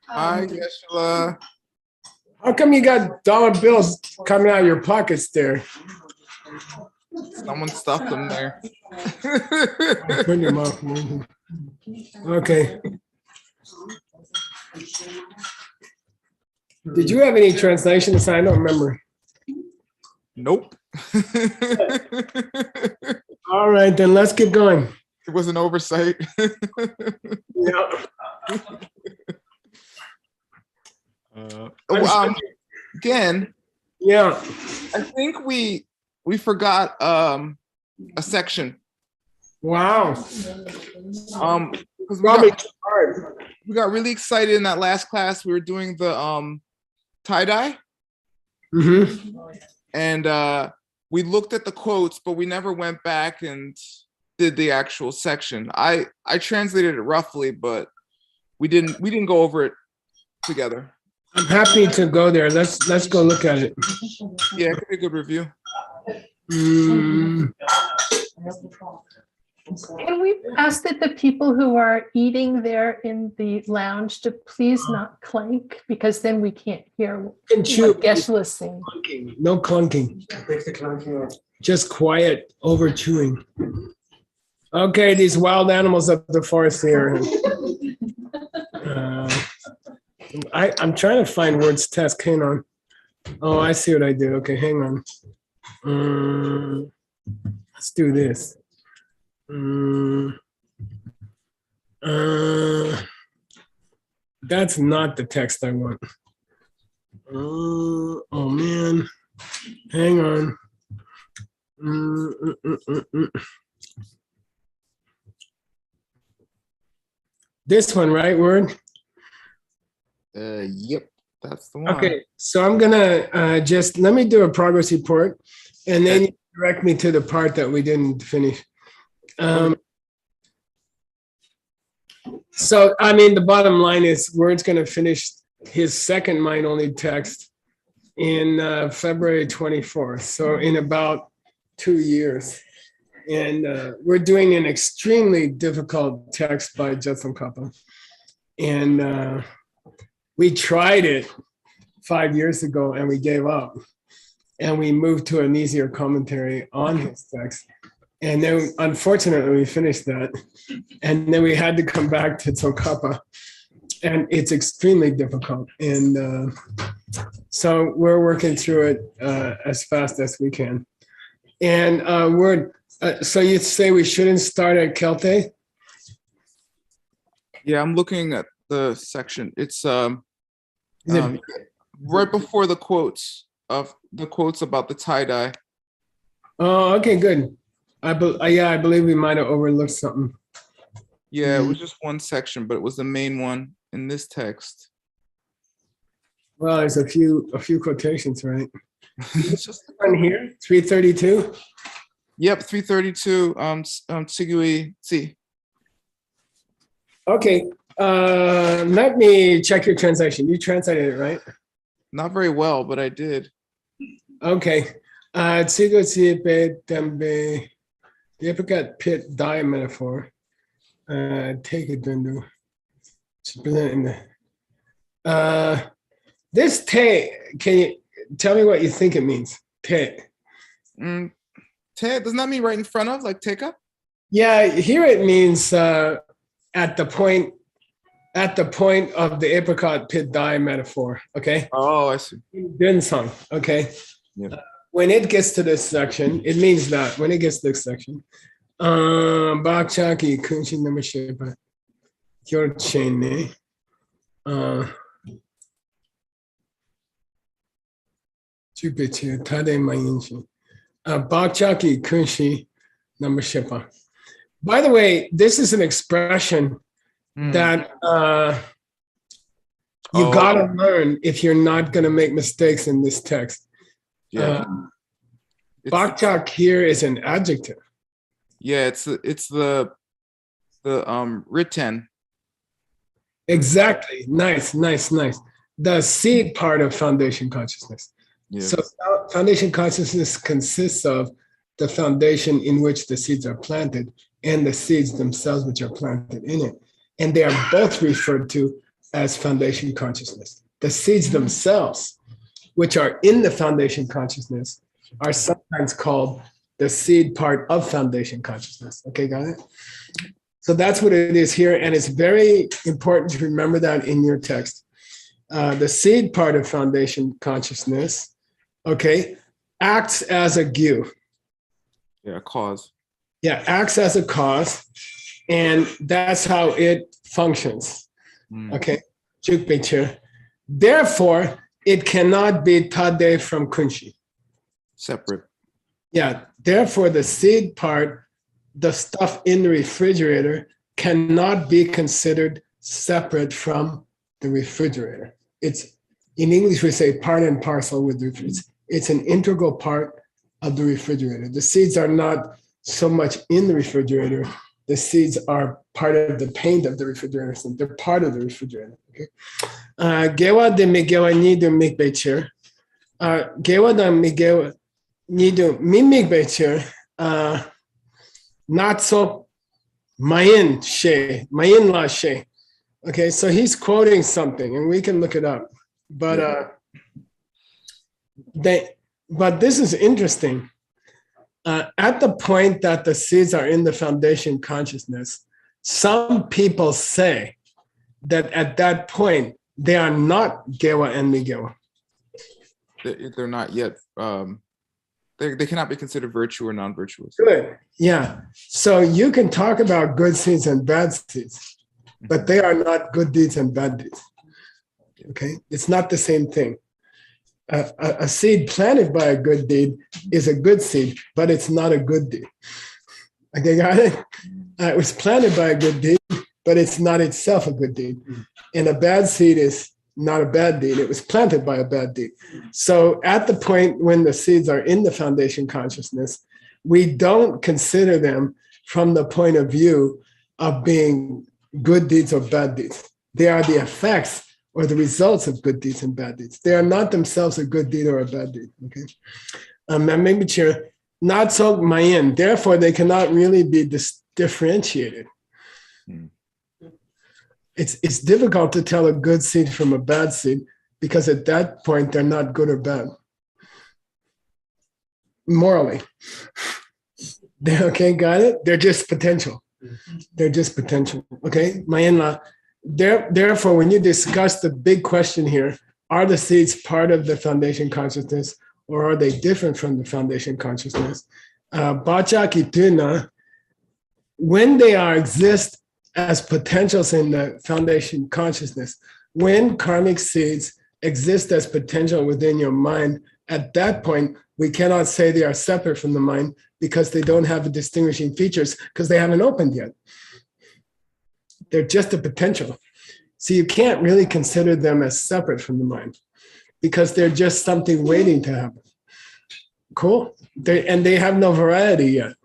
Hi, Yeshua. How come you got dollar bills coming out of your pockets there? Someone stuffed them there. Put them up. Okay. Did you have any translations? I don't remember. Nope. All right, then let's keep going. It was an oversight. Yeah. Again, Yeah. I think we forgot a section. Wow. Because Hard. we got really excited in that last class. We were doing the tie-dye. Mm-hmm. And we looked at the quotes, but we never went back and did the actual section. I translated it roughly, but we didn't go over it together. I'm happy to go there. Let's go look at it. Yeah, it could be a good review. Can we ask that the people who are eating there in the lounge to please not clank, because then we can't hear what Geshe is saying. No clunking. Just quiet over chewing. Okay, these wild animals of the forest here. I'm trying to find words test. Hang on. Oh, I see what I did. Okay, hang on. Let's do this. That's not the text I want. Oh man, hang on. This one, right? Word? Yep, that's the one. Okay, so I'm gonna just let me do a progress report, and then you direct me to the part that we didn't finish. So, I mean, the bottom line is Word's going to finish his second mind-only text in February 24th, so in about 2 years. And we're doing an extremely difficult text by Judson Kappa. And we tried it 5 years ago and we gave up. And we moved to an easier commentary on his text. And then, unfortunately, we finished that. And then we had to come back to Tsongkhapa. And it's extremely difficult. And so we're working through it as fast as we can. And so you say we shouldn't start at Kelte? Yeah, I'm looking at the section. It's right before the quotes about the tie-dye. Oh, okay, good. I believe we might have overlooked something. Yeah, it was just one section, but it was the main one in this text. Well, there's a few quotations, right? It's just on here, 332. Yep, 332. Tsigui Si. Okay. Let me check your translation. You translated it, right? Not very well, but I did. Okay. Tsigui Si Be Dembe. The apricot pit dye metaphor. Take it, Dundu. This te, can you tell me what you think it means? Te. Te, doesn't that mean right in front of, like take up? Yeah, here it means at the point of the apricot pit dye metaphor. Okay. Oh, I see. Dunsong. Okay. Yeah. When it gets to this section, it means that when it gets to this section, Bakchaki Kunshin Namashipa Kyorchene. Chupichu Tade Mayinshi. Bakchaki Kunshi Namashipa. By the way, this is an expression that you gotta learn if you're not gonna make mistakes in this text. Yeah. Bakchak here is an adjective. Yeah, it's the written. Exactly. Nice. The seed part of foundation consciousness. Yeah. So foundation consciousness consists of the foundation in which the seeds are planted and the seeds themselves which are planted in it. and they are both referred to as foundation consciousness. The seeds themselves, which are in the foundation consciousness, are sometimes called the seed part of foundation consciousness. Okay, got it? So that's what it is here, and it's very important to remember that in your text. The seed part of foundation consciousness, okay, acts as a gyu. Yeah, cause. Yeah, acts as a cause, and that's how it functions. Okay, therefore, it cannot be tade from kunshi. Separate. Yeah, therefore, the seed part, the stuff in the refrigerator, cannot be considered separate from the refrigerator. It's, in English, we say part and parcel with the refrigerator. It's an integral part of the refrigerator. The seeds are not so much in the refrigerator. The seeds are part of the paint of the refrigerator. So they're part of the refrigerator. Okay. Gewa de migewa ni do mikbecher. Gewa de migewa ni do mimikbecher. Not so mayin she, mayin la she. Okay, so he's quoting something, and we can look it up. But but this is interesting. At the point that the seeds are in the foundation consciousness, some people say that at that point they are not gewa and migewa. They're not yet. They cannot be considered virtue or non-virtuous. Good. Yeah. So you can talk about good seeds and bad seeds, but they are not good deeds and bad deeds. Okay? It's not the same thing. A seed planted by a good deed is a good seed, but it's not a good deed. Okay, got it? It was planted by a good deed, but it's not itself a good deed. And a bad seed is not a bad deed. It was planted by a bad deed. So at the point when the seeds are in the foundation consciousness, we don't consider them from the point of view of being good deeds or bad deeds. They are the effects or the results of good deeds and bad deeds. They are not themselves a good deed or a bad deed. Okay. Not so mayan. Therefore, they cannot really be differentiated. It's difficult to tell a good seed from a bad seed because at that point they're not good or bad morally. Okay, got it? They're just potential. They're just potential. Okay, Mayanla. Therefore, when you discuss the big question here, are the seeds part of the foundation consciousness or are they different from the foundation consciousness? Bacha kituna, when they exist as potentials in the foundation consciousness, when karmic seeds exist as potential within your mind, at that point, we cannot say they are separate from the mind because they don't have the distinguishing features because they haven't opened yet. They're just a potential. So you can't really consider them as separate from the mind because they're just something waiting to happen. Cool. And they have no variety yet.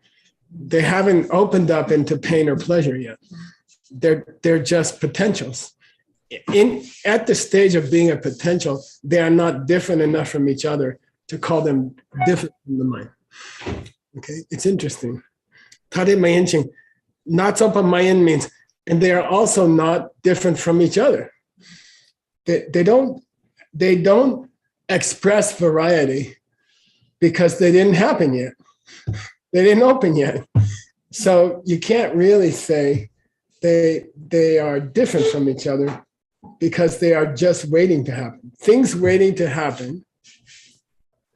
They haven't opened up into pain or pleasure yet. They're just potentials. At the stage of being a potential, they are not different enough from each other to call them different from the mind. Okay, it's interesting. Tade mayanching, not sopa mayan means, and they are also not different from each other. They don't express variety because they didn't happen yet. They didn't open yet. So you can't really say they are different from each other because they are just waiting to happen. Things waiting to happen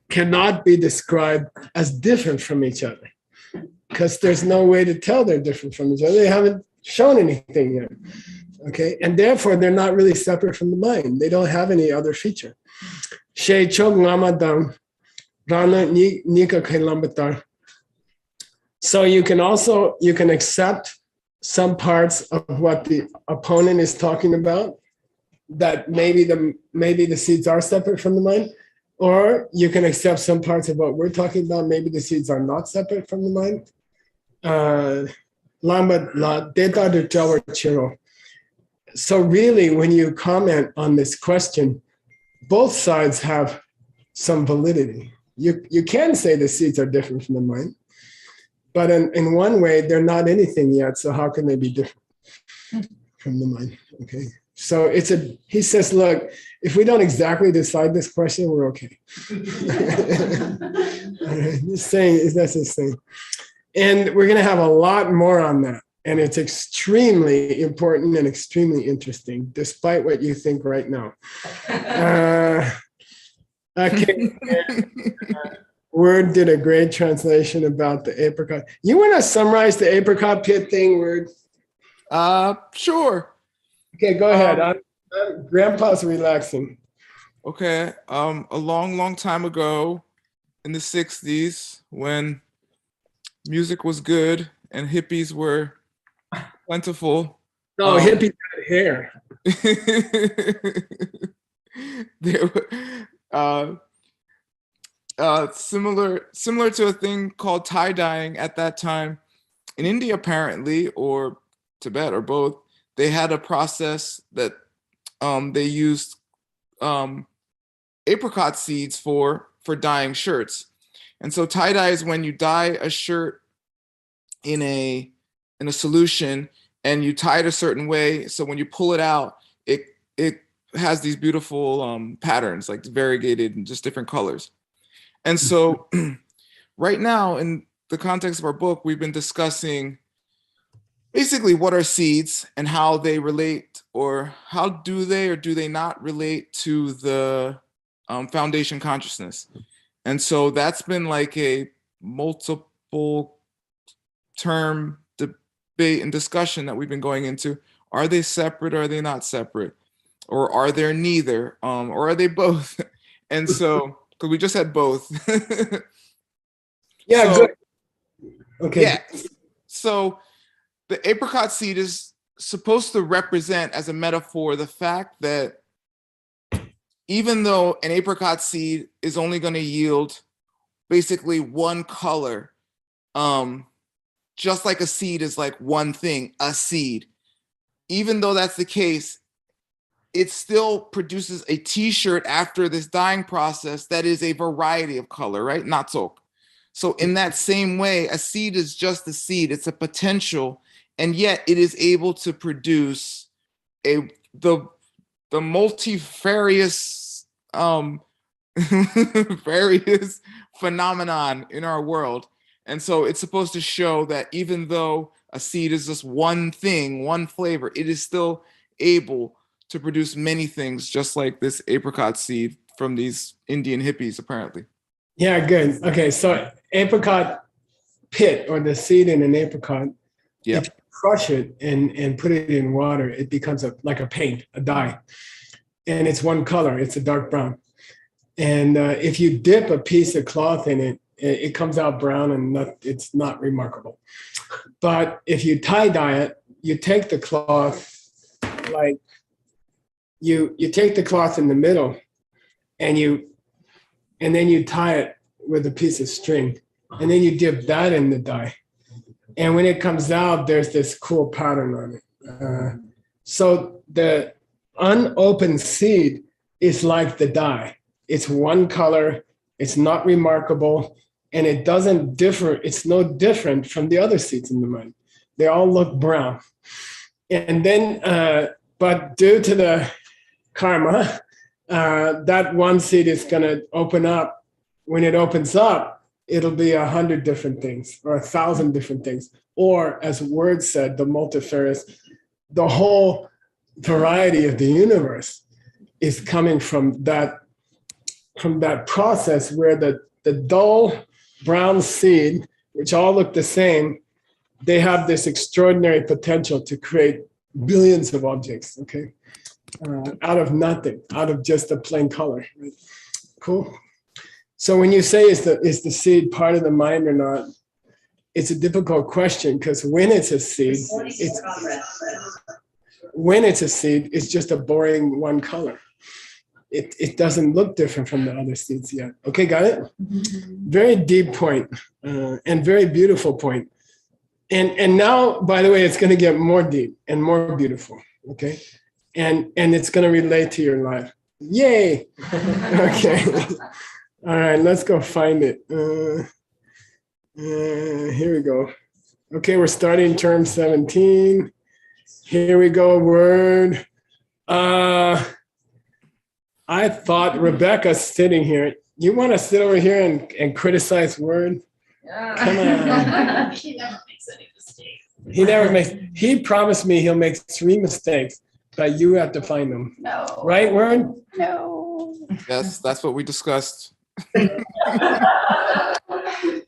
cannot be described as different from each other because there's no way to tell they're different from each other. They haven't shown anything yet. Okay, and therefore they're not really separate from the mind. They don't have any other feature. She chog ngamadam rana nika kailambatar. So you can accept some parts of what the opponent is talking about, that maybe the seeds are separate from the mind, or you can accept some parts of what we're talking about, maybe the seeds are not separate from the mind. So really, when you comment on this question, both sides have some validity. You can say the seeds are different from the mind, but in one way, they're not anything yet, so how can they be different? from the mind. Okay. So he says, look, if we don't exactly decide this question, we're okay. All right, that's his thing. And we're going to have a lot more on that. And it's extremely important and extremely interesting, despite what you think right now. Okay. Word did a great translation about the apricot. You want to summarize the apricot pit thing, Word? Sure. Okay, go ahead. Grandpa's relaxing. Okay. A long time ago in the 60s, when music was good and hippies were plentiful. No, hippies got hair. There were, similar to a thing called tie-dyeing at that time in India, apparently, or Tibet, or both. They had a process that they used apricot seeds for dyeing shirts. And so tie-dye is when you dye a shirt in a solution and you tie it a certain way, so when you pull it out, it has these beautiful patterns, like variegated and just different colors. And so right now, in the context of our book, we've been discussing basically what are seeds and how they relate, or how do they or do they not relate to the foundation consciousness. And so that's been like a multiple term debate and discussion that we've been going into. Are they separate or are they not separate? Or are there neither? Or are they both? And so, because we just had both. Yeah, so, good. Okay. Yeah. So the apricot seed is supposed to represent, as a metaphor, the fact that even though an apricot seed is only going to yield basically one color, just like a seed is like one thing, a seed, even though that's the case, it still produces a t-shirt after this dyeing process that is a variety of color, right? Not so. So in that same way, a seed is just a seed. It's a potential, and yet it is able to produce the multifarious various phenomenon in our world. And so it's supposed to show that even though a seed is just one thing, one flavor, it is still able to produce many things, just like this apricot seed from these Indian hippies, apparently. Yeah, good. Okay, so apricot pit, or the seed in an apricot, Yep. if you crush it and put it in water, it becomes like a paint, a dye. And it's one color, it's a dark brown. And if you dip a piece of cloth in it, it comes out brown, and it's not remarkable. But if you tie-dye it, you take the cloth, like you take the cloth in the middle, and then you tie it with a piece of string, and then you dip that in the dye. And when it comes out, there's this cool pattern on it. So the unopened seed is like the dye. It's one color, it's not remarkable, and it doesn't differ. It's no different from the other seeds in the mind. They all look brown. And then, but due to the karma, that one seed is going to open up. When it opens up, it'll be 100 different things, or 1,000 different things. Or, as Word said, the multifarious, the whole variety of the universe is coming from that process where the dull brown seed, which all look the same, they have this extraordinary potential to create billions of objects, okay? Out of nothing, out of just a plain color. Right? Cool. So when you say is the seed part of the mind or not, it's a difficult question, because when it's a seed, it's just a boring one color. It doesn't look different from the other seeds yet. Okay, got it? Very deep point, and very beautiful point. And now, by the way, it's going to get more deep and more beautiful. Okay. And it's going to relate to your life. Yay. Okay. All right, let's go find it. Here we go. Okay, we're starting term 17. Here we go, word. I thought Rebecca's sitting here. You want to sit over here and criticize word? Come on. He never makes any mistakes. He promised me he'll make 3 mistakes, but you have to find them. No. Right, word? No. Yes, that's what we discussed. Okay,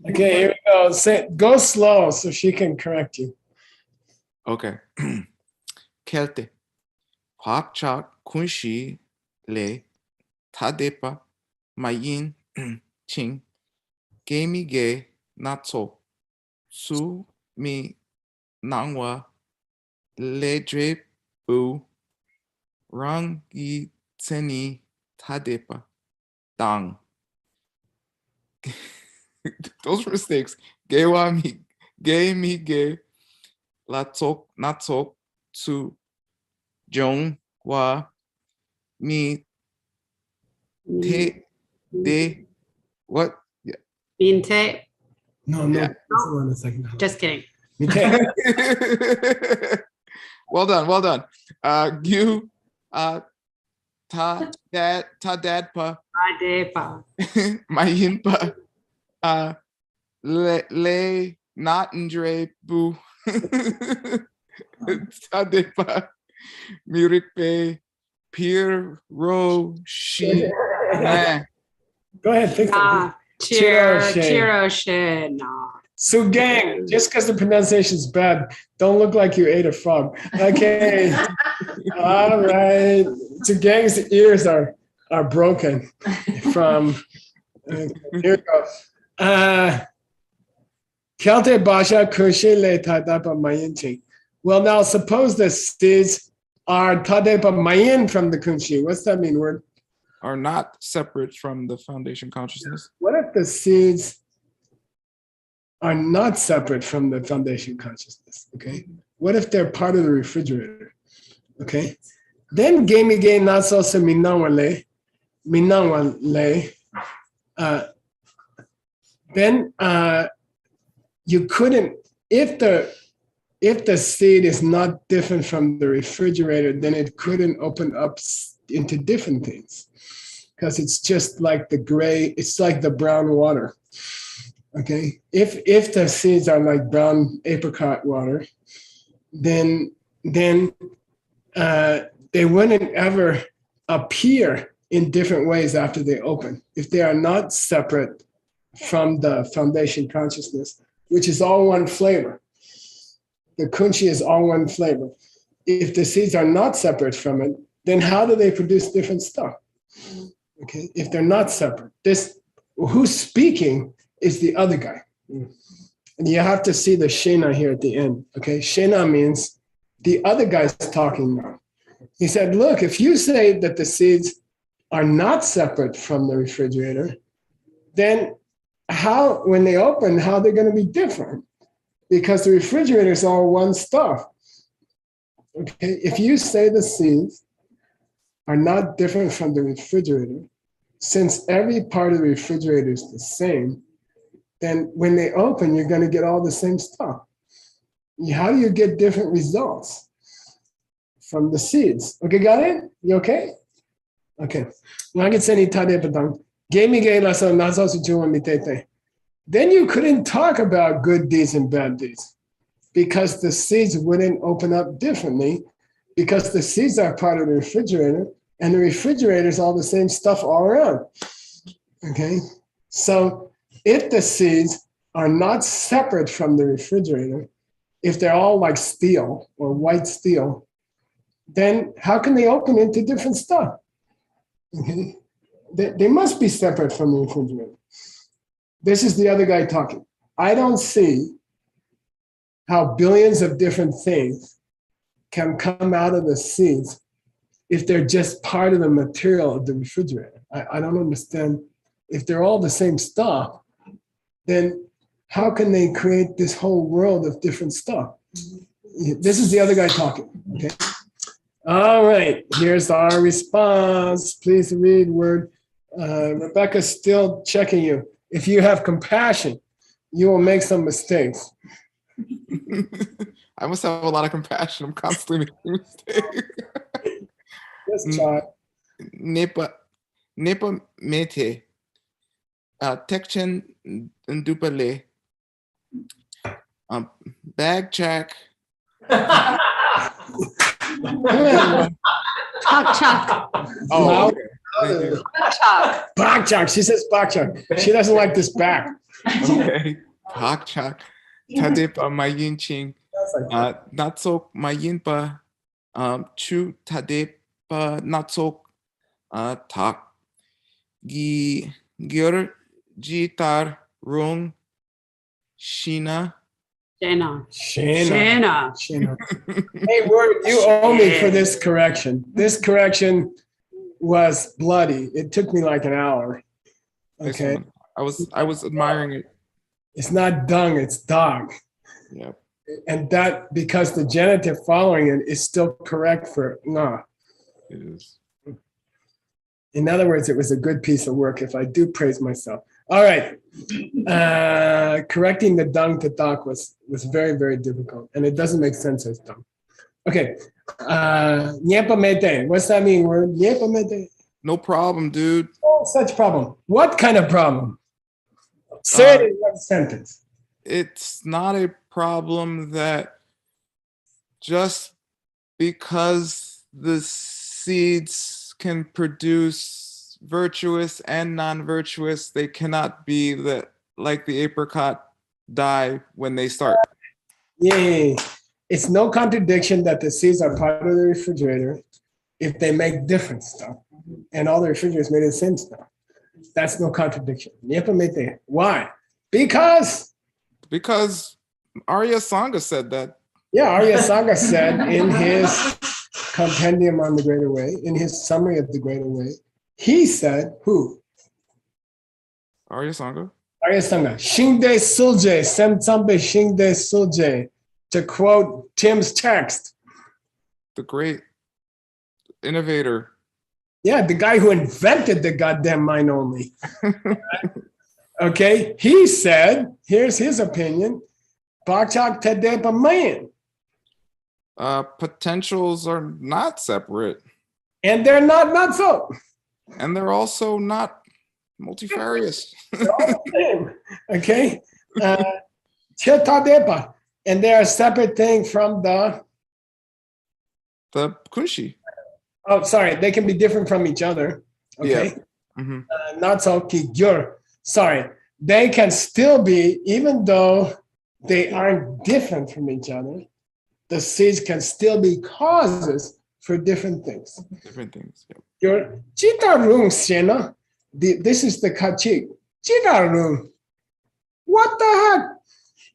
here we go. Go slow so she can correct you. Okay. Kelte. Hapchak kunshi le tadepa mayin ching gemi ge natso su mi nangwa ledre bu rangi tseni tadepa dang. Those were mistakes. Gewa mi ge latok natok su jong wa mi te de what? Yeah. Minte. No, Yeah. this one a second. Just kidding. Well done. You ta dadpa Adepa. mayinpa le not ndre bu tadepa mirikpe pir ro shi na. Go ahead, fix it. Chiro shin. No. So gang, just because the pronunciation is bad, don't look like you ate a frog. Okay. All right. So gang's ears are broken from here we go. Kelte Basha Kushe Le Tadapa Mayinchi. Well, now suppose the seeds are Tadepa Mayin from the Kunshi. What's that mean word? Are not separate from the foundation consciousness. What if the seeds are not separate from the foundation consciousness? Okay. What if they're part of the refrigerator? Okay. Then Gemi Ge Naso Se Minawale. Then you couldn't, if the seed is not different from the refrigerator, then it couldn't open up into different things. Because it's just like the gray, it's like the brown water. Okay. If the seeds are like brown apricot water, then they wouldn't ever appear in different ways after they open. If they are not separate from the foundation consciousness, which is all one flavor. The kunchi is all one flavor. If the seeds are not separate from it, then how do they produce different stuff? Okay, if they're not separate, who's speaking is the other guy. And you have to see the shena here at the end. Okay, shena means the other guy's talking now. He said, look, if you say that the seeds are not separate from the refrigerator, then how, when they open, how they're going to be different? Because the refrigerator is all one stuff. Okay, if you say the seeds are not different from the refrigerator, since every part of the refrigerator is the same, then when they open, you're going to get all the same stuff. How do you get different results from the seeds? Okay, got it? You okay? Okay. Then you couldn't talk about good deeds and bad deeds because the seeds wouldn't open up differently because the seeds are part of the refrigerator and the refrigerator is all the same stuff all around. Okay, so if the seeds are not separate from the refrigerator, if they're all like steel or white steel, then how can they open into different stuff? Okay, they must be separate from the refrigerator. This is the other guy talking. I don't see how billions of different things can come out of the seeds if they're just part of the material of the refrigerator. I don't understand. If they're all the same stuff, then how can they create this whole world of different stuff? This is the other guy talking, okay? All right, here's our response. Please read word. Rebecca's still checking you. If you have compassion, you will make some mistakes. I must have a lot of compassion. I'm constantly making mistakes. Let's try. Nepa mete. Tekchen dupale. Bag check. Talk chuck. Oh, okay. Thank you. Chuck. Bakchak. She says bakchak. She doesn't like this back. Okay. Bag check. Tadepa mayin ching. Natsok mayin pa. Chu tadepa natsok. Tak. Gyur jitar rung. Shina. Shana. Shana. Shana. Shana. Hey, Word, you owe me for this correction. This correction was bloody. It took me like an hour. Okay. Excellent. I was admiring it. It's not dung, it's dog. Yep. And that because the genitive following it is still correct for nah. It is. In other words, it was a good piece of work if I do praise myself. All right. Correcting the dung to dak was very, very difficult. And it doesn't make sense as dung. Okay. Nyepamete. What's that mean word? Nyepamete. No problem, dude. Oh, such problem. What kind of problem? Say it in one sentence. It's not a problem that just because the seeds can produce virtuous and non-virtuous, they cannot be like the apricot die when they start. Yay. It's no contradiction that the seeds are part of the refrigerator if they make different stuff. And all the refrigerators made the same stuff. That's no contradiction. Why? Because Arya Sangha said that. Yeah, Arya Sangha said in his compendium on the Greater Way, in his summary of the Greater Way, he said, who? Arya Sangha? Arya Sangha, Shingde Sulje, Semtsambe Shingde Sulje, to quote Tim's text. The great innovator. Yeah, the guy who invented the goddamn mind only. Okay, he said, here's his opinion, Bakchak Tedepa man. Potentials are not separate. And they're not so. And they're also not multifarious. They're all the same. Okay. Chetadepa. And they're a separate thing from the. The kunshi. Oh, sorry. They can be different from each other. Okay. Yeah. Mm-hmm. Not so kigyur. Sorry. They can still be, even though they aren't different from each other, the seeds can still be causes for different things. Different things. Yep. Your chitarung sena. This is the kachik. Chitarung. What the heck?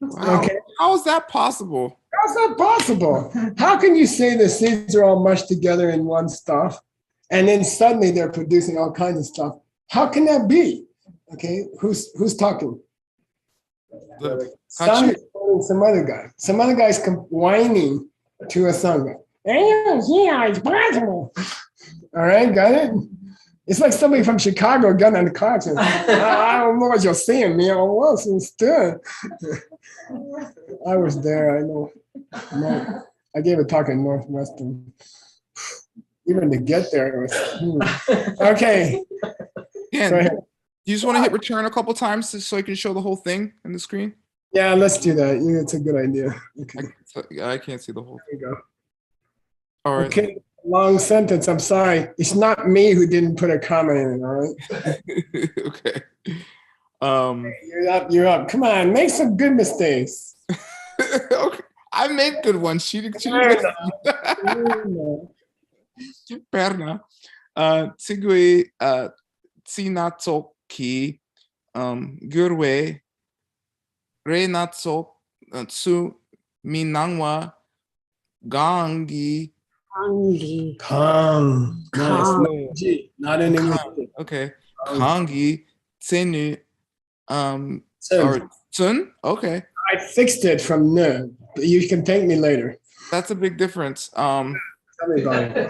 Wow. Okay. How is that possible? How's that possible? How can you say the seeds are all mushed together in one stuff and then suddenly they're producing all kinds of stuff? How can that be? Okay, who's talking? Some is quoting some other guy. Some other guy's whining to a sangha. Yeah, it's possible. All right, got it? It's like somebody from Chicago got on the car and said, I don't know what you're saying, man. I was instead. I was there, I know. No, I gave a talk in Northwestern. Even to get there, it was okay. Yeah. You just want to hit return a couple times so I can show the whole thing in the screen? Yeah, let's do that. Yeah, it's a good idea. Okay. I can't see the whole There you go. All right. Okay, long sentence. I'm sorry. It's not me who didn't put a comment in it, all right? Okay. You're up. Come on, make some good mistakes. Okay. I made good ones. She Perna. Tsigui Tsinatsoki Gurwe Renatso Tsu Minangwa Gangi Kangi. Kang. Kang. Nice. G, not in English. Okay. Kangi Tsenu or Tsun. Okay. I fixed it from ne. You can thank me later. That's a big difference. Tell me about it.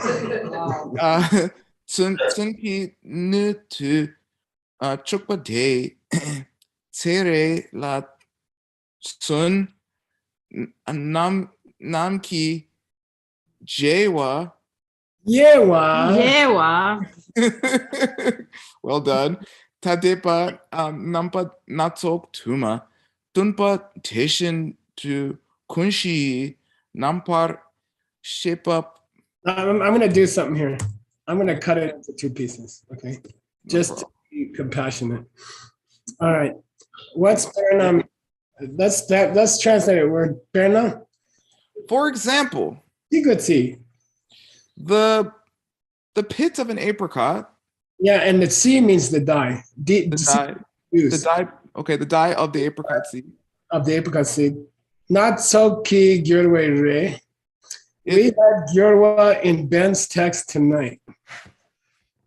Tsunki Nutu Chukpa De Tsere La Tsun namki jewa. Yewa. Yewa. Well done. Tadepa nampa natsok tuma. Tunpa teshin to kunshi nampar shepa. I'm going to do something here. I'm going to cut it into two pieces. Okay. Just to be compassionate. All right. What's Bernam? Let's translate it. Word Bernam. For example, Sigutsi. the pits of an apricot. Yeah, and the C means the dye. The dye. The dye. Okay, the dye of the apricot seed. Of the apricot seed. Not so key gyurwe re. We had gyurwa in Ben's text tonight.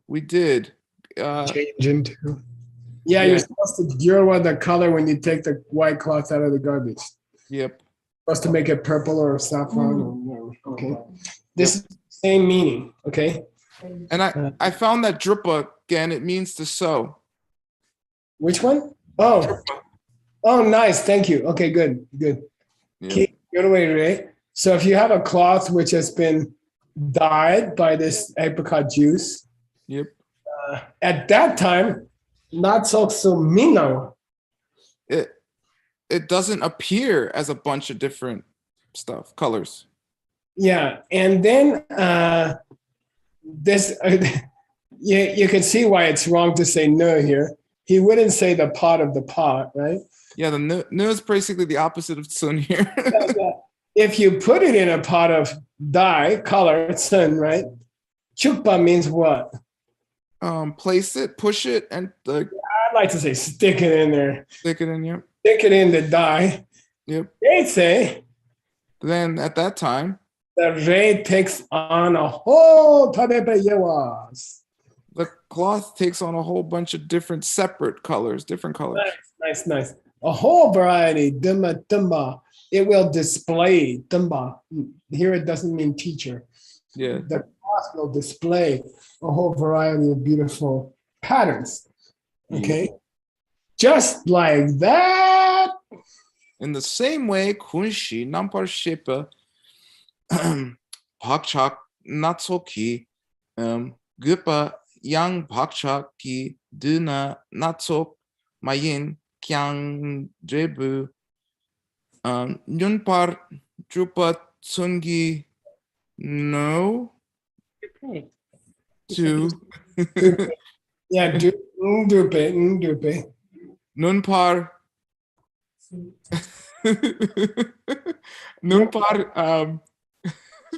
We did. Change into. Yeah, you're supposed to gyurwa the color when you take the white cloth out of the garbage. Yep. Supposed to make it purple or saffron or whatever. Okay. This is the same meaning. Okay. And I found that drupa again, it means to sow. Which one? Oh. Oh, nice. Thank you. Okay, good. Good. Yep. So if you have a cloth which has been dyed by this apricot juice, Yep. At that time, not so minnow. It doesn't appear as a bunch of different stuff, colors. Yeah, and then this, you can see why it's wrong to say no here. He wouldn't say the pot of the pot, right? Yeah, the no is basically the opposite of sun here. If you put it in a pot of dye, color, sun, right? Chukpa means what? Place it, push it, and I'd like to say stick it in there. stick it in here. Stick it in the dye. Yep. They say Then at that time, the ray takes on a whole tadepe yewas. the cloth takes on a whole bunch of different separate colors, different colors. Nice. A whole variety. Dumba. It will display. Dumba. Here it doesn't mean teacher. Yeah. The cloth will display a whole variety of beautiful patterns. Okay. Just like that. In the same way, kunshi nampar shepa pakchak natsoki gupa yang pakchak ki duna natsok mayin kyang jebu nyunpar drupa tsungi no Okay. to Yeah, dupe. nunpar nunpar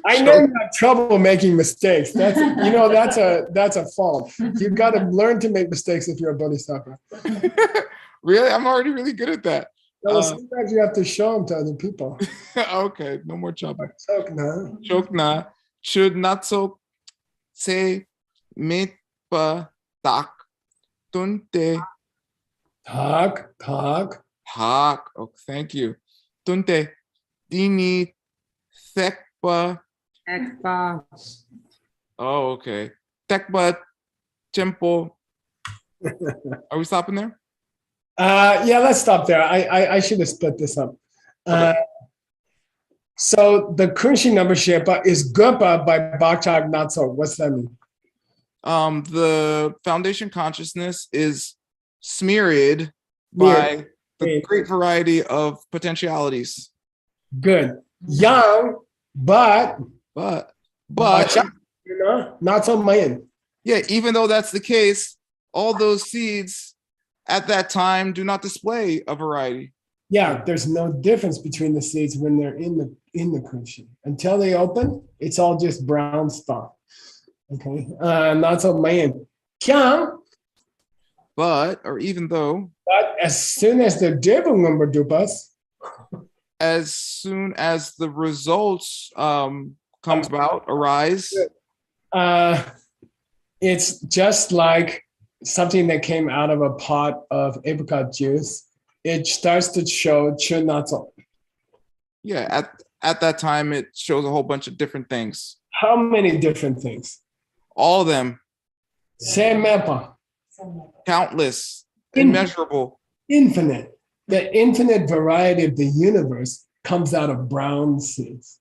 I know you have trouble making mistakes. That's a fault. You've got to learn to make mistakes if you're a bodhisattva. Really? I'm already really good at that. Well, sometimes you have to show them to other people. Okay, no more chopping. Chokna. Chokna should not so say mitpa tak tunte Talk. hak. Oh, thank you. Tunte dini thekpa. Ekpa. Oh, okay. Tekpa tempo. Are we stopping there? Yeah, let's stop there. I should have split this up. So the Kunshi number Shepa is Gupa by Bhakchak Natso. What's that mean? The foundation consciousness is smeared by the great variety of potentialities. Good. Young, but Bhakchak, not so mayan. yeah, even though that's the case, all those seeds at that time do not display a variety. Yeah, there's no difference between the seeds when they're in the Kunshi. Until they open, it's all just brown stuff. Okay, not so mayan. Kyang, But even though, as soon as the Devung number dupas, as soon as the results arise, it's just like something that came out of a pot of apricot juice. It starts to show chunatso. yeah, at that time it shows a whole bunch of different things. How many different things? All of them, Semepa. countless, immeasurable. Infinite. The infinite variety of the universe comes out of brown seeds.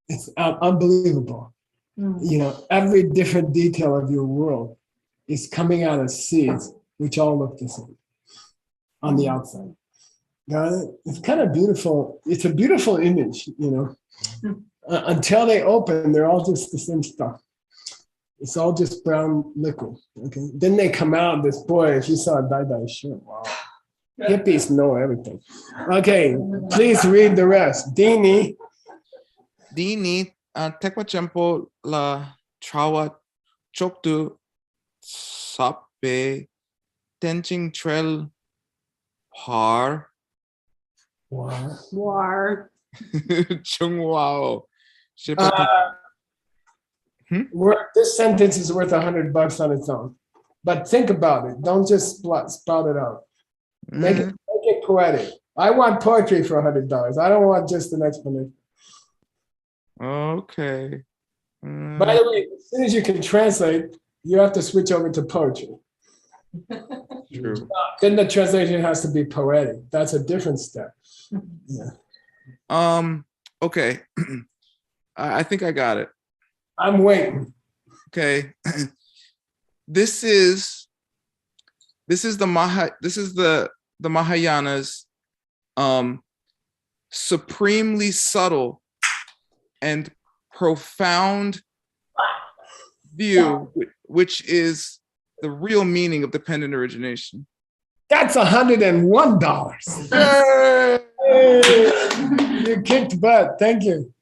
It's unbelievable. You know, every different detail of your world is coming out of seeds, which all look the same on the outside. Got it? It's kind of beautiful. It's a beautiful image, you know. Until they open, they're all just the same stuff. It's all just brown liquid. Okay. Then they come out. This boy, if you saw a dye shirt, wow. Hippies know everything. Okay, please read the rest. Dini. Dini, tekma tiempo la trawa choktu sape tenching trail par Wow. War. chungwao. This sentence is worth $100 on its own. But think about it. Don't just spout it out. Make it poetic. I want poetry for $100. I don't want just an explanation. Okay. By the way, as soon as you can translate, you have to switch over to poetry. True. Then the translation has to be poetic. That's a different step. Yeah. Okay. I think I got it. I'm waiting. Okay. This is the Mahayanas supremely subtle and profound view, which is the real meaning of dependent origination. That's $101. Hey, you kicked butt. Thank you.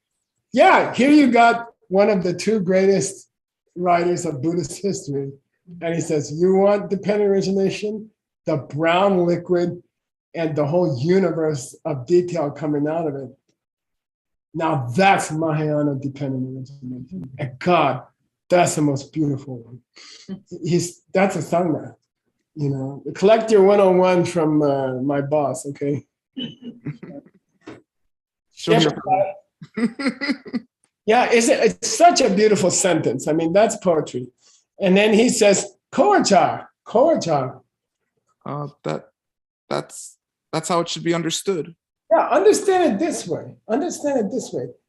Yeah, here you got one of the two greatest writers of Buddhist history. And he says, you want dependent origination? The brown liquid and the whole universe of detail coming out of it. Now that's Mahayana dependent origination. And God, that's the most beautiful one. That's a sangha. You know, collect your 101 from my boss, okay? Yeah, it's such a beautiful sentence. I mean, that's poetry. And then he says, Koachar. That's how it should be understood. Yeah, understand it this way.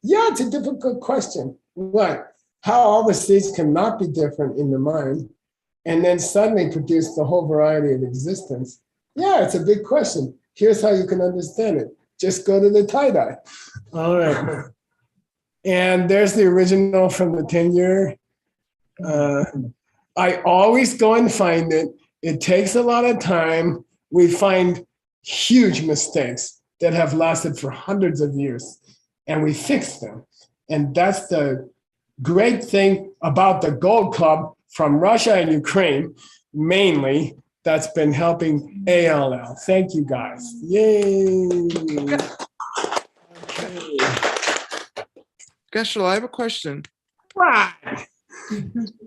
Yeah, it's a difficult question. What? How all the states cannot be different in the mind and then suddenly produce the whole variety of existence. Yeah, it's a big question. Here's how you can understand it. Just go to the tie-dye. All right. And there's the original from the 10-year. I always go and find it. It takes a lot of time. We find huge mistakes that have lasted for hundreds of years, and we fix them. And that's the great thing about the Gold Club from Russia and Ukraine, mainly, that's been helping ALL. Thank you, guys. Yay. Okay. Geshe, I have a question. Right.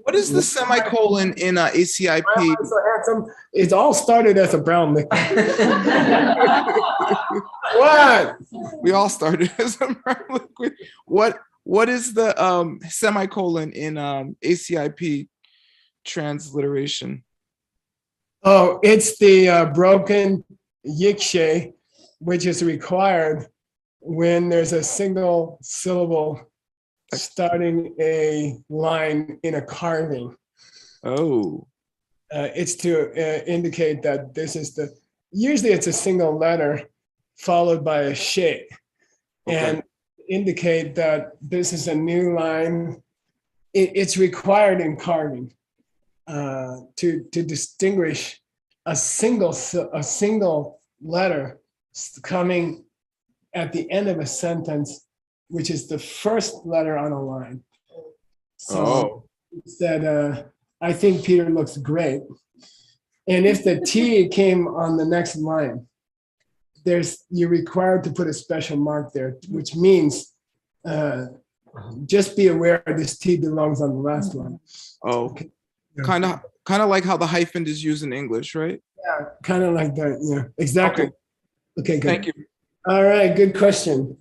What is the semicolon in ACIP? Why am I so handsome? It all started as a brown liquid. What? We all started as a brown liquid. What is the semicolon in ACIP transliteration? Oh, it's the broken yikshe, which is required when there's a single syllable starting a line in a carving. Oh. It's to indicate that this is usually it's a single letter followed by a she, and indicate that this is a new line. It's required in carving to distinguish a single letter coming at the end of a sentence, which is the first letter on a line. So it said, I think Peter looks great. And if the T came on the next line, you're required to put a special mark there, which means just be aware this T belongs on the last line. Oh, okay. Kind of like how the hyphen is used in English, right? Yeah, kind of like that. Yeah, exactly. Okay, good. Thank you. All right, good question.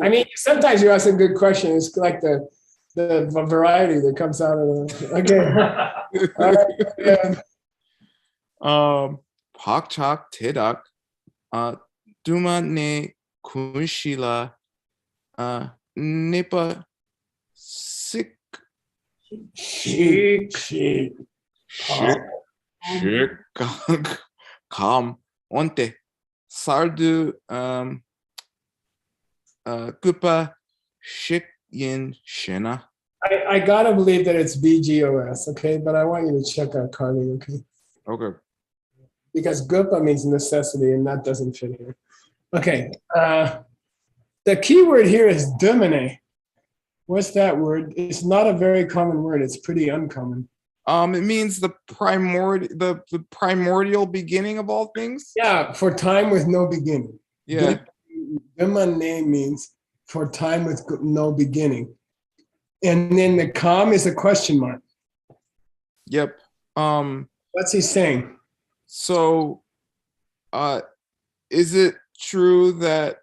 I mean, sometimes you ask a good question. It's like the variety that comes out of it. Okay. All right, yeah. Pak Chak Tedak, Duma ne Kunshila, Nipa Sik Shik. Shik Shik Kam Onte Sardu Kupa Shik Yin Shena. I gotta believe that it's BGOS, okay? But I want you to check out Carly, okay? Okay. Because Gupa means necessity, and that doesn't fit here. Okay. The key word here is domine. What's that word? It's not a very common word. It's pretty uncommon. It means the primordial beginning of all things. Yeah, for time with no beginning. Yeah. Domine means for time with no beginning. And then the calm is a question mark. Yep. What's he saying? So, is it true that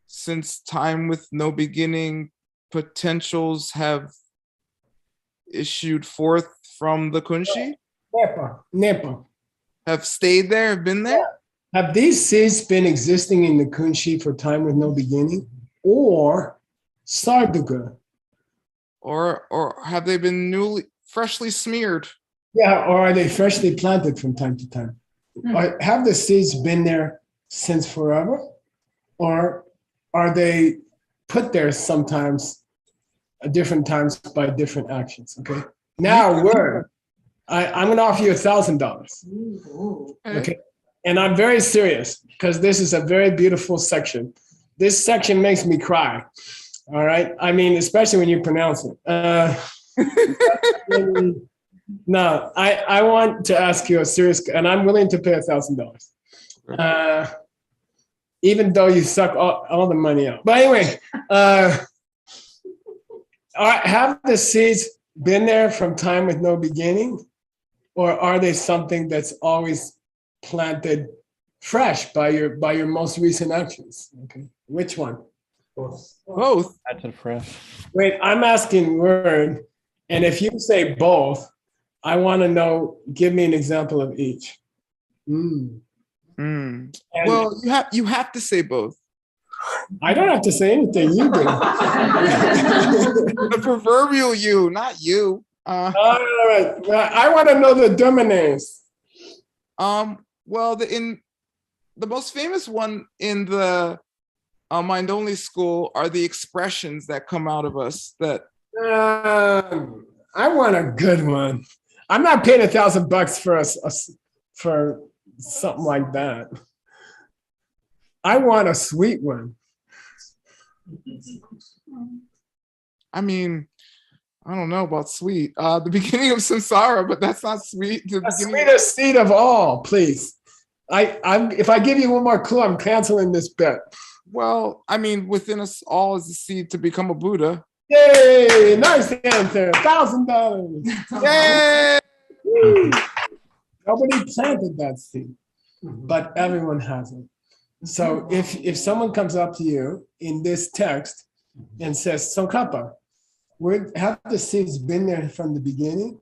since time with no beginning, potentials have issued forth from the kunshi? Nepa. Have stayed there, have been there? Have these seeds been existing in the kunshi for time with no beginning? Or sarduga? Or have they been freshly smeared? Yeah, or are they freshly planted from time to time? Or have the seeds been there since forever? Or are they put there sometimes at different times by different actions? Okay. Now, I'm going to offer you $1,000. Okay. And I'm very serious because this is a very beautiful section. This section makes me cry. All right. I mean, especially when you pronounce it. No, I want to ask you a serious, and I'm willing to pay $1,000. Even though you suck all the money out. But anyway, have the seeds been there from time with no beginning? Or are they something that's always planted fresh by your most recent actions? Okay, which one? Both. Planted fresh. Wait, I'm asking word, and if you say both, I want to know. Give me an example of each. Well, you have to say both. I don't have to say anything. You do. The proverbial you, not you. All right. Well, I want to know the dominates. Well, the most famous one in the mind only school are the expressions that come out of us. That I want a good one. I'm not paying $1,000 for something like that. I want a sweet one. I mean, I don't know about sweet. The beginning of samsara, but that's not sweet. The sweetest seed of all, please. If I give you one more clue, I'm canceling this bet. Well, I mean, within us all is the seed to become a Buddha. Yay! Nice answer. $1,000. Yay! Nobody planted that seed, but everyone has it. So if someone comes up to you in this text and says, Tsongkhapa, have the seeds been there from the beginning,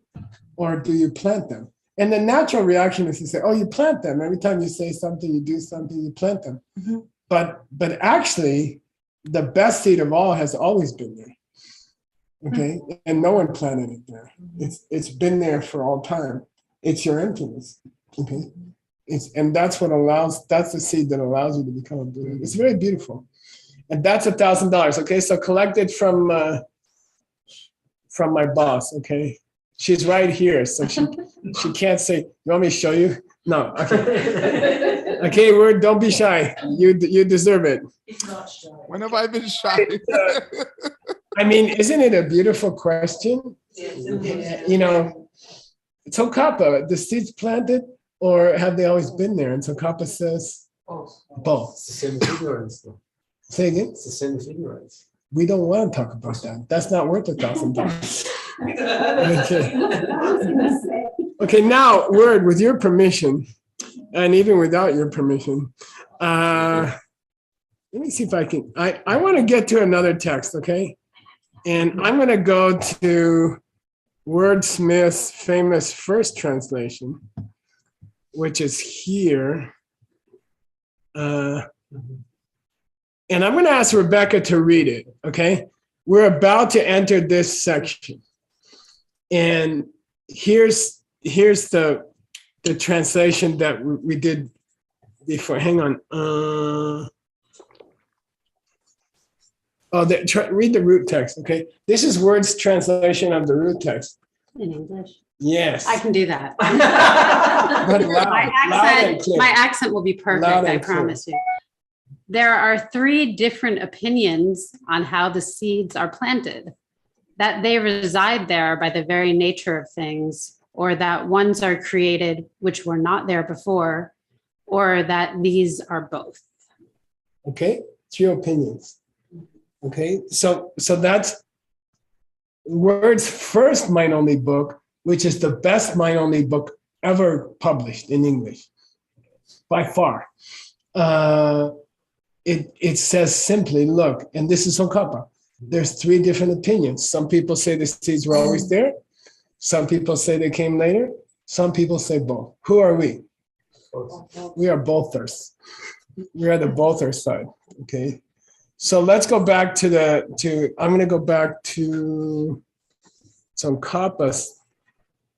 or do you plant them? And the natural reaction is to say, oh, you plant them. Every time you say something, you do something, you plant them. But actually, the best seed of all has always been there. Okay, and no one planted it there. It's been there for all time. It's your emptiness. Okay, and that's the seed that allows you to become a Buddha. It's very beautiful, and that's $1,000. Okay, so collected from my boss. Okay, she's right here, so she can't say. You want me to show you? No. Okay. Okay, don't be shy. You deserve it. He's not shy. When have I been shy? I mean, isn't it a beautiful question? You know, Tsongkhapa, the seeds planted, or have they always been there? And Tsongkhapa says both. It's the same as ignorance, though. Say again? It's the same as ignorance. We don't want to talk about that. That's not worth $1,000. Okay, now, word, with your permission, and even without your permission, let me see if I can. I want to get to another text, okay? And I'm going to go to Wordsmith's famous first translation, which is here. And I'm going to ask Rebecca to read it, okay? We're about to enter this section. And here's the translation that we did before. Hang on. Read the root text, okay? This is Word's translation of the root text. In English. Yes. I can do that. But loud, my loud and clear. accent will be perfect, Loud and I promise you. There are 3 different opinions on how the seeds are planted, that they reside there by the very nature of things, or that ones are created which were not there before, or that these are both. Okay, 3 opinions. Okay, so that's Word's first mind-only book, which is the best mind-only book ever published in English, by far. It says simply, look, and this is Okapa, there's 3 different opinions. Some people say the seeds were always there. Some people say they came later. Some people say both. Who are we? We are bothers. We are the bother side, okay? So let's go back I'm going to go back to some Kappa's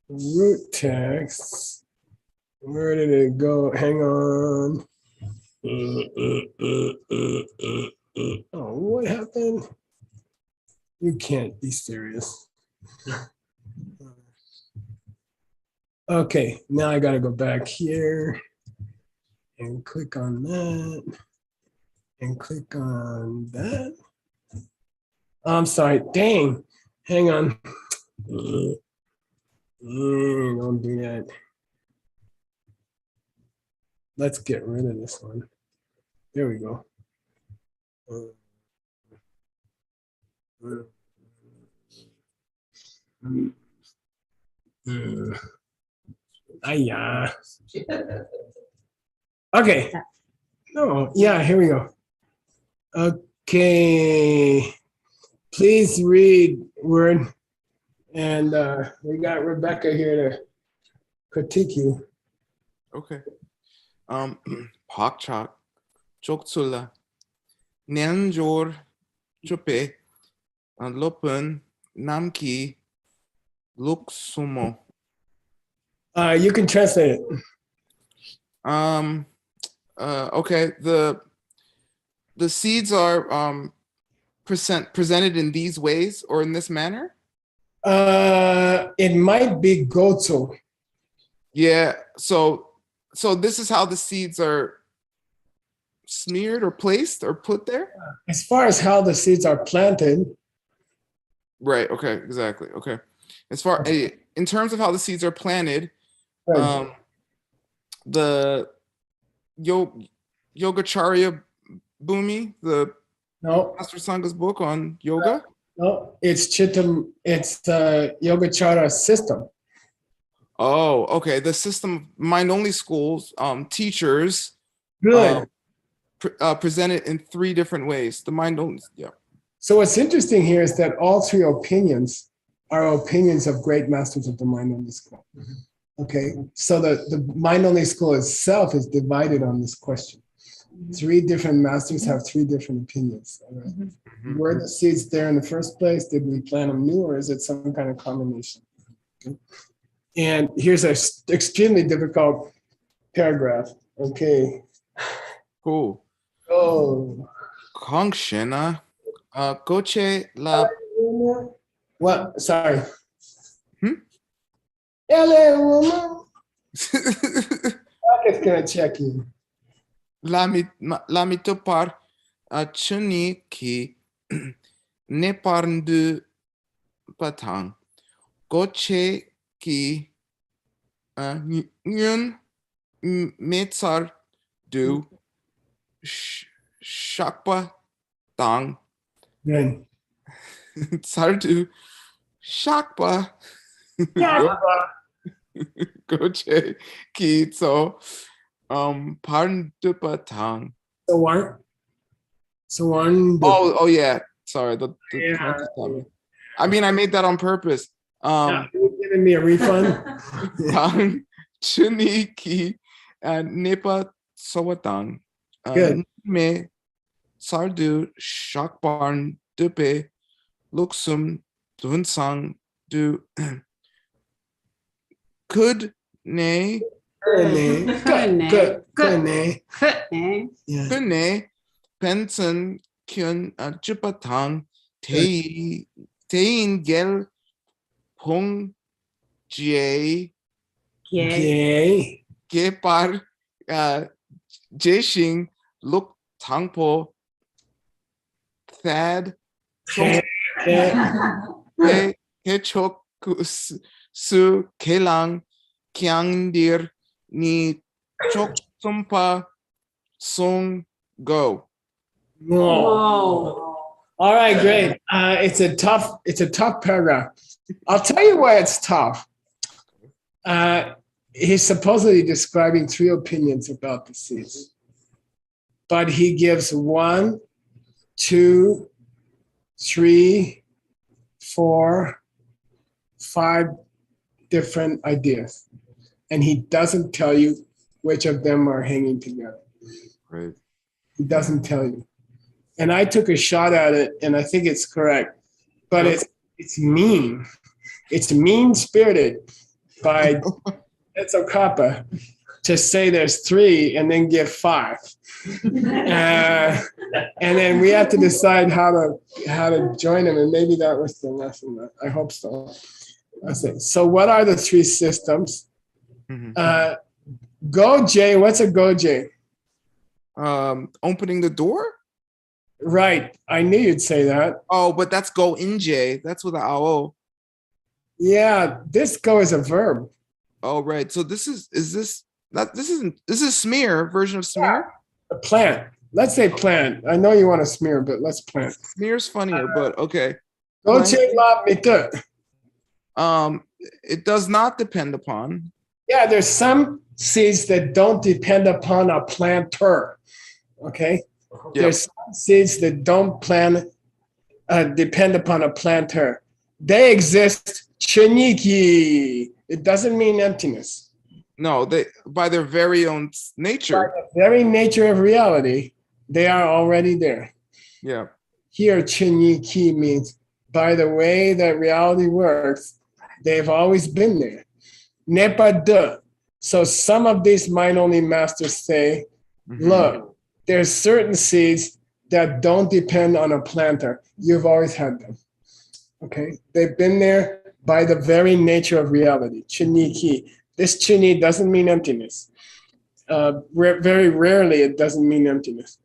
root text. Where did it go? Hang on. Oh, what happened? You can't be serious. Okay, now I got to go back here and click on that and click on that. I'm sorry, dang, hang on. Don't do that. Let's get rid of this one. There we go. Okay. Oh, yeah, here we go. Okay. Please read Word. And we got Rebecca here to critique you. Okay. 박착 족술라 년졸 주페 높은 남기 룩수모. You can translate it. Okay. The seeds are presented in these ways or in this manner. It might be goto. Yeah. So this is how the seeds are smeared or placed or put there. As far as how the seeds are planted. Right. Okay. Exactly. Okay. As far in terms of how the seeds are planted, Right. the Yogacharya Bhumi, the No, Master Sanga's book on yoga. no, it's Chittam. It's the Yogacara system. Oh, okay. The system, mind-only schools, teachers Good. present it in 3 different ways. The mind-only, yeah. So what's interesting here is that all 3 opinions are opinions of great masters of the mind-only school. Okay, so the mind-only school itself is divided on this question. 3 different masters have 3 different opinions. All right? Were the seeds there in the first place? Did we plant them new, or is it some kind of combination? Okay. And here's an extremely difficult paragraph. Okay. Cool. Oh. Kongshena, Goche la. What? Sorry. Hmm? LA woman. It's gonna check you. Lamitopar chuni ki neparndu patang. Goche ki nyun metzar du shakpa tang. Good. Sardu shakpa. Yeah. Goche ki so parndupa tang. So one. Oh yeah. Sorry. The Yeah. I mean, I made that on purpose. You giving me a refund? Tang chuni ki nepa sawatang. Good. Me sardu shakbarn dupe luxum dunsang du could ne Good. Yeah. kune penson kyun chupatang tein gel pong jie Gay. gepar jesing luk tangpo thad hechok su kelang kyangdir ni chok sumpa song go. Whoa. All right, great. It's a tough paragraph. I'll tell you why it's tough. He's supposedly describing three opinions about the seeds, but he gives 1, 2, 3, 4, 5 different ideas, and he doesn't tell you which of them are hanging together. Right. He doesn't tell you. And I took a shot at it, and I think it's correct, but it's mean. It's mean-spirited by Kappa to say there's 3 and then give 5. And then we have to decide how to join them, and maybe that was the lesson. I hope so. So what are the 3 systems? Go-J, what's a Go-J? Opening the door. Right, I knew you'd say that. Oh, but that's go in J. That's with the ao. Yeah, this go is a verb. Oh, right. So this is smear version of smear. A plant. Let's say plant. I know you want to smear, but let's plant. Smear's funnier, but okay. Go-J la mite. It does not depend upon. Yeah, there's some seeds that don't depend upon a planter. Okay. Yep. There's some seeds that don't depend upon a planter. They exist. Chiniki. It doesn't mean emptiness. No, they by their very own nature. By the very nature of reality, they are already there. Yeah. Here, Chiniki means by the way that reality works, they've always been there. Nepa de. So some of these mind-only masters say, look, there's certain seeds that don't depend on a planter. You've always had them. Okay? They've been there by the very nature of reality. Chiniki. This chini doesn't mean emptiness. Very rarely it doesn't mean emptiness.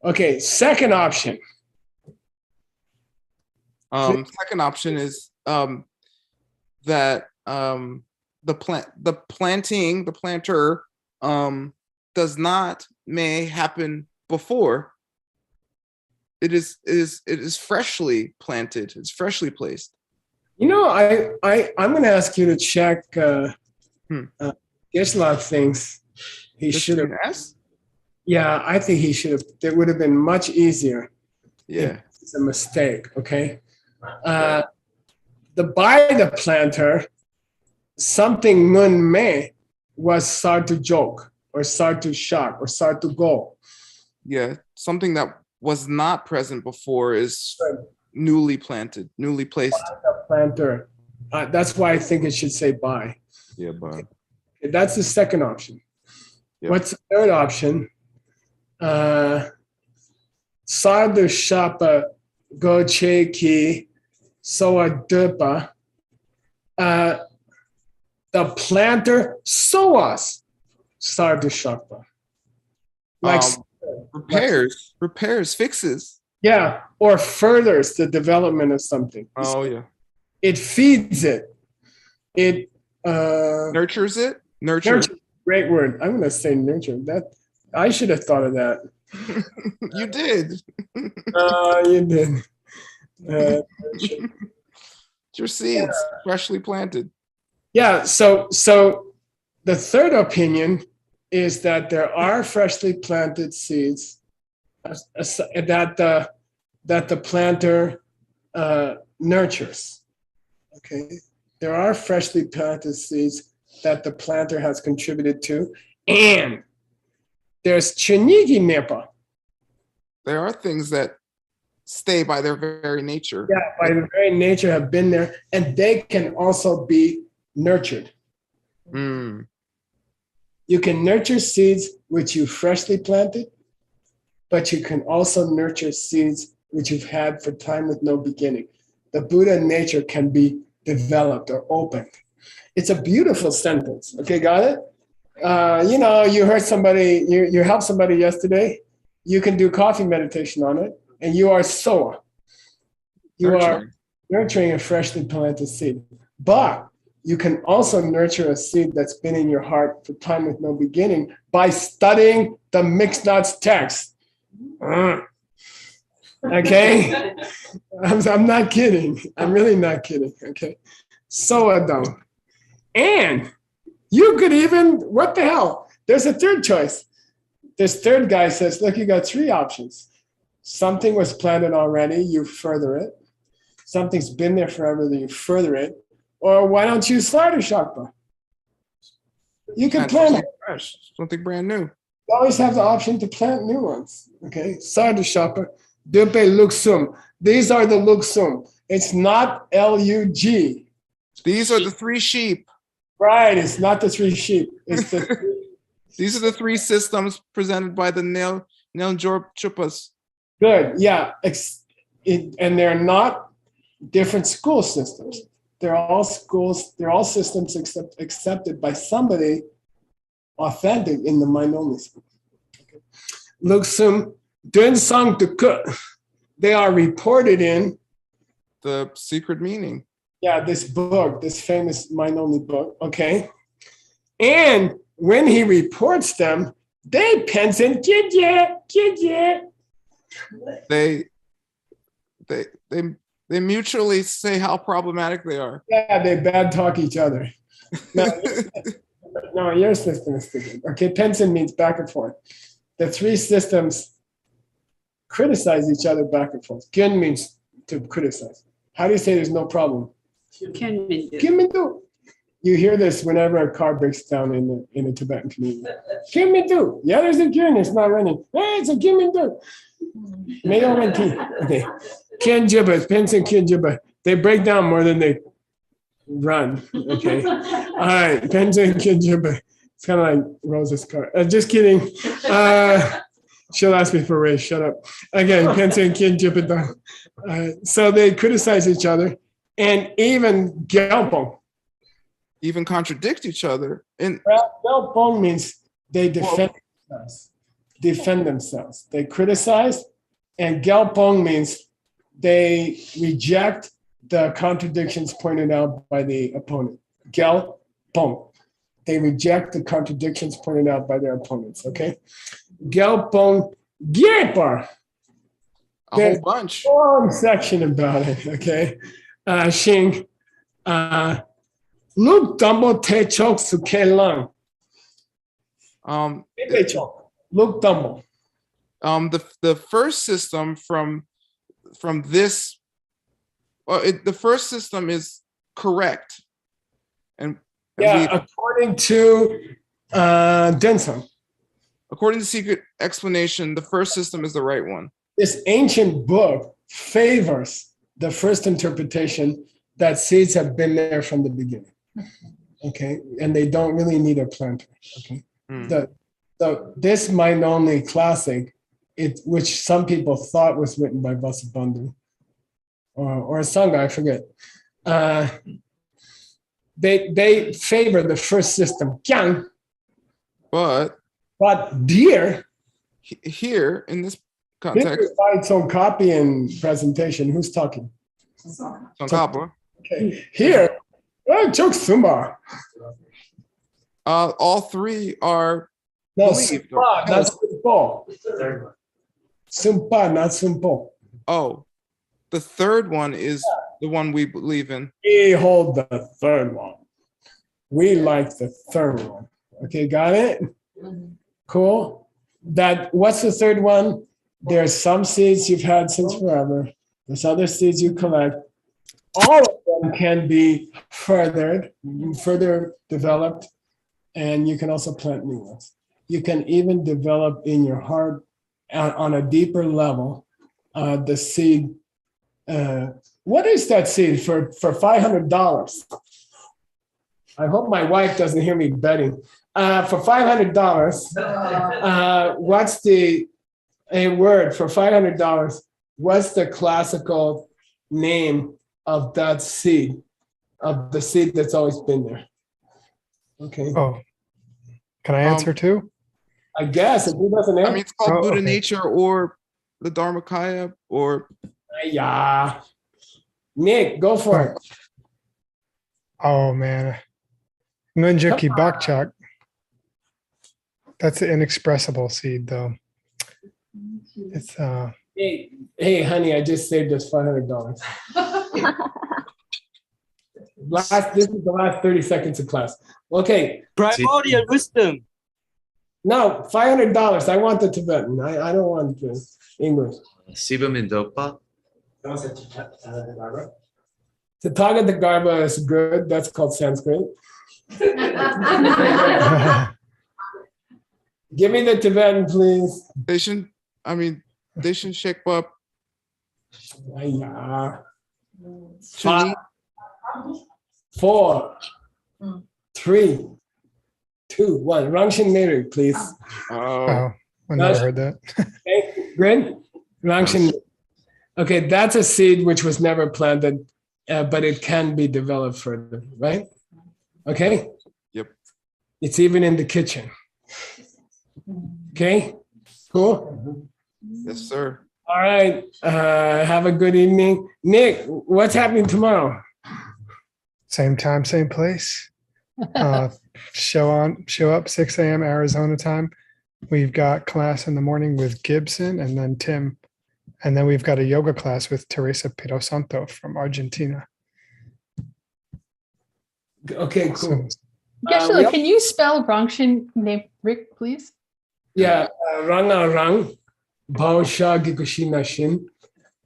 Okay, second option. Second option is that the planter does not may happen before it is freshly planted. It's freshly placed. You know, I'm going to ask you to check Geshe things. He should have. S? Yeah, I think he should have. It would have been much easier. Yeah, it's a mistake. Okay, by the planter, something mun me was start to joke or start to shock or start to go. Yeah, something that was not present before is newly planted, newly placed. By the planter. That's why I think it should say by. Yeah, by. That's the second option. Yep. What's the third option? Sardu shapa go cheki soa dupa. The planter soas sardu shapa. Like repairs, fixes. Yeah, or furthers the development of something. Oh yeah. It feeds it. It nurtures it. Nurture. Great word. I'm going to say nurture. That I should have thought of that. You did. You did. It's your seeds, freshly planted. Yeah. So the third opinion is that there are freshly planted seeds that the planter nurtures. Okay. There are freshly planted seeds that the planter has contributed to, and there's Chinigi Nepa. there are things that stay by their very nature. Yeah, by the very nature have been there, and they can also be nurtured. Mm, You can nurture seeds which you freshly planted, but you can also nurture seeds which you've had for time with no beginning. The Buddha nature can be developed or opened. It's a beautiful sentence. Okay, got it? You heard somebody, you helped somebody yesterday. You can do coffee meditation on it, and you are sower. You are nurturing a freshly planted seed. But you can also nurture a seed that's been in your heart for time with no beginning by studying the mixed nuts text. Okay? I'm not kidding. I'm really not kidding. Okay? So Adam. And you could even, what the hell? There's a third choice. This third guy says, look, you got three options. Something was planted already, you further it. Something's been there forever, then you further it. Or why don't you start a shakpa? You can plant it. Fresh, something brand new. You always have the option to plant new ones. Okay, Sarda Shopper, Dupe Luxum. These are the Luxum. It's not LUG. These are the three sheep. Right, it's not the three sheep. It's the These are the three systems presented by the Nel Chupas. good, yeah. And they're not different school systems. They're all schools, they're all systems accepted by somebody authentic in the mind only school. Okay. Luxum Dun Sang Tukut. They are reported in The secret meaning. this book, this famous mind only book, okay? And when he reports them, they pens in kid. They mutually say how problematic they are. Yeah, they bad talk each other. No, your system is stupid. Okay, Penson means back and forth. The three systems criticize each other back and forth. Gyun means to criticize. How do you say there's no problem? Gyun. You hear this whenever a car breaks down in a Tibetan community. Gyun. Yeah, there's a gyun, it's not running. Hey, it's a gyun. Okay. Kyen Jibba, Penson Kyen Jibba. They break down more than they run. Okay. All right. Penson Kyen Jibba. It's kind of like Rose's car. Just kidding. She'll ask me for a raise. Shut up. Again, Penson Kyen Jibba. So they criticize each other and even Gyalpong. Even contradict each other. And Gyalpong means they defend themselves. They criticize, and Gyalpong means they reject the contradictions pointed out by the opponent. Gyalpong. They reject the contradictions pointed out by their opponents, okay? Gyalpong Gyepar. a whole bunch. Long section about it, okay? Xing. Luke Dumbo Te Chok Suke Lang. Luke Dumbo. The first system from this, the first system is correct, and according to Densum. According to Secret Explanation, the first system is the right one. This ancient book favors the first interpretation that seeds have been there from the beginning. Okay, and they don't really need a planter. Okay, this mind only classic, which some people thought was written by Vasubandhu or a Sangha, I forget. They favor the first system, Kyang, but dear here in this context, by its own copy and presentation. Who's talking? Tsongkhapa. Okay, here. Chok Sumba. All three are believed. Sumpa, not Sumpo. Sumpa, not Sumpo. Oh, the third one is the one we believe in. We hold the third one. We like the third one. Okay, got it? Cool. What's the third one? There's some seeds you've had since forever. There's other seeds you collect. All of them can be further developed, and you can also plant new ones. You can even develop in your heart on a deeper level, the seed. What is that seed for $500? I hope my wife doesn't hear me betting. For $500, what's the a word for $500? What's the classical name of that seed, of the seed that's always been there? Okay, Oh, can I answer too? I guess if he doesn't I mean, answer, it's called Oh, Buddha okay. nature or the Dharmakaya or yeah. Nick, go for it. Oh man, Nunjuki Bakchak. That's an inexpressible seed, though. It's Hey, honey, I just saved us $500. This is the last 30 seconds of class. Okay, Primordial wisdom. no, $500. I want the Tibetan. I don't want the English. Sibam Indopa. Tathagata is good. That's called Sanskrit. Give me the Tibetan, please. Deshin. I mean, Deshin Shekpa Yeah. Chuni. 4, 3, 2, 1. Rangshin Meru, please. Oh, oh, I never heard that. Okay, good. Rangshin. Okay, that's a seed which was never planted, but it can be developed further, right? Okay. Yep. It's even in the kitchen. Okay, cool. yes, sir. All right. Have a good evening. Nick, what's happening tomorrow? Same time, same place. Show up 6 a.m. Arizona time. We've got class in the morning with Gibson and then Tim. And then we've got a yoga class with Teresa Pirosanto from Argentina. Okay, cool. So, Geshe-la, can you spell Rangshin name Rick, please? Yeah, Ranga Rang, Bausha Gikushina Shin,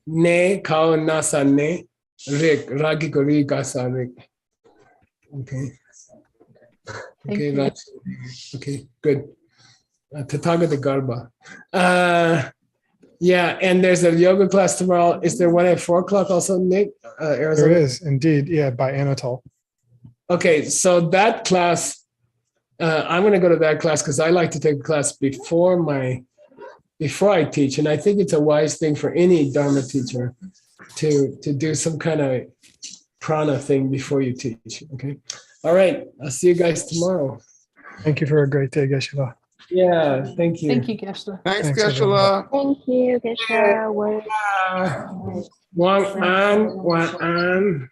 Ne Kao Nasa Ne, Rick, Ragikori Gasa Rick. Okay. Thank Okay, you. that's okay, good. Tathagata Garba. Yeah, and there's a yoga class tomorrow. Is there one at 4 o'clock also, Nick? Arizona? there is indeed, yeah, by Anatol. Okay, so that class, I'm going to go to that class because I like to take a class before I teach, and I think it's a wise thing for any Dharma teacher to do some kind of prana thing before you teach. Okay, all right. I'll see you guys tomorrow. Thank you for a great day, Geshe-la. Yeah, thank you. Thank you, Geshe-la. Thanks, Thanks, everyone. Geshe-la. Thank you, Geshe. Wang An, Wang An.